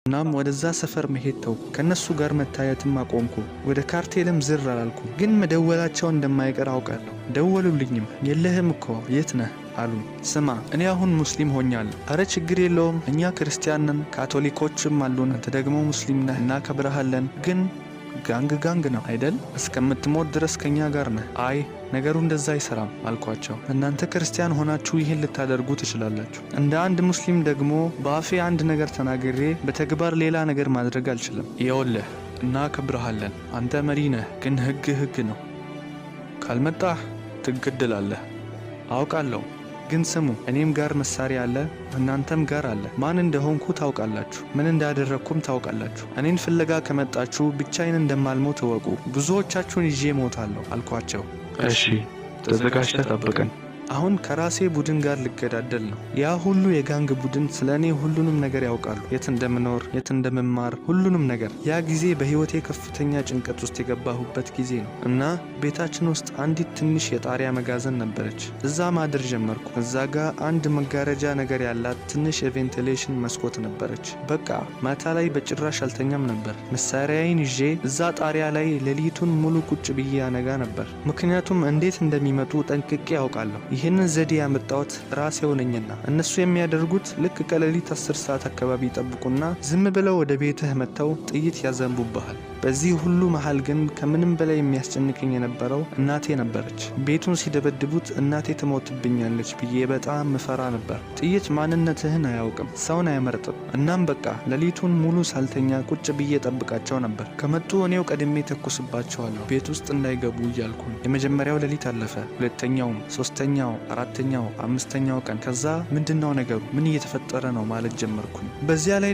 እናም ወደዛ ሰፈር መሄድ ተውኩ። ከነሱ ጋር መታየትም አቆምኩ። ወደ ካርቴልም ዝር አላልኩ። ግን መደወላቸው እንደማይቀር አውቃለሁ። ደወሉልኝም። የለህም እኮ የት ነህ አሉኝ። ስማ እኔ አሁን ሙስሊም ሆኛለሁ። አረ ችግር የለውም እኛ ክርስቲያን ነን፣ ካቶሊኮችም አሉን፣ አንተ ደግሞ ሙስሊም ነህ፣ እናከብረሃለን። ግን ጋንግ ነው አይደል? እስከምትሞት ድረስ ከኛ ጋር ነህ። አይ ነገሩ እንደዛ አይሰራም አልኳቸው። እናንተ ክርስቲያን ሆናችሁ ይሄን ልታደርጉ ትችላላችሁ። እንደ አንድ ሙስሊም ደግሞ በአፌ አንድ ነገር ተናግሬ በተግባር ሌላ ነገር ማድረግ አልችልም። ይኸውልህ እናከብረሃለን፣ አንተ መሪ ነህ፣ ግን ህግ ነው። ካልመጣህ ትገደላለህ። አውቃለሁ፣ ግን ስሙ እኔም ጋር መሳሪያ አለ፣ እናንተም ጋር አለ። ማን እንደሆንኩ ታውቃላችሁ፣ ምን እንዳደረኩም ታውቃላችሁ። እኔን ፍለጋ ከመጣችሁ ብቻዬን እንደማልሞት እወቁ። ብዙዎቻችሁን ይዤ ሞታለሁ አልኳቸው። እሺ ተዘጋጅተህ ጠብቀን። አሁን ከራሴ ቡድን ጋር ልገዳደል ነው። ያ ሁሉ የጋንግ ቡድን ስለኔ ሁሉንም ነገር ያውቃሉ፣ የት እንደምኖር፣ የት እንደምማር፣ ሁሉንም ነገር። ያ ጊዜ በህይወቴ ከፍተኛ ጭንቀት ውስጥ የገባሁበት ጊዜ ነው እና ቤታችን ውስጥ አንዲት ትንሽ የጣሪያ መጋዘን ነበረች። እዛ ማደር ጀመርኩ። እዛ ጋር አንድ መጋረጃ ነገር ያላት ትንሽ የቬንቲሌሽን መስኮት ነበረች። በቃ ማታ ላይ በጭራሽ አልተኛም ነበር። መሳሪያዬን ይዤ እዛ ጣሪያ ላይ ሌሊቱን ሙሉ ቁጭ ብዬ ያነጋ ነበር። ምክንያቱም እንዴት እንደሚመጡ ጠንቅቄ ያውቃለሁ። ይህንን ዘዴ ያመጣሁት ራሴው ነኝና። እነሱ የሚያደርጉት ልክ ከሌሊት 10 ሰዓት አካባቢ ይጠብቁና ዝም ብለው ወደ ቤትህ መጥተው ጥይት ያዘንቡብሃል። በዚህ ሁሉ መሃል ግን ከምንም በላይ የሚያስጨንቀኝ የነበረው እናቴ ነበረች። ቤቱን ሲደበድቡት እናቴ ትሞትብኛለች ብዬ በጣም ምፈራ ነበር። ጥይት ማንነትህን አያውቅም፣ ሰውን አይመርጥም። እናም በቃ ሌሊቱን ሙሉ ሳልተኛ ቁጭ ብዬ ጠብቃቸው ነበር። ከመጡ እኔው ቀድሜ ተኩስባቸዋለሁ ቤት ውስጥ እንዳይገቡ እያልኩኝ። የመጀመሪያው ሌሊት አለፈ። ሁለተኛውም፣ ሶስተኛው፣ አራተኛው፣ አምስተኛው ቀን። ከዛ ምንድነው ነገሩ? ምን እየተፈጠረ ነው ማለት ጀመርኩኝ። በዚያ ላይ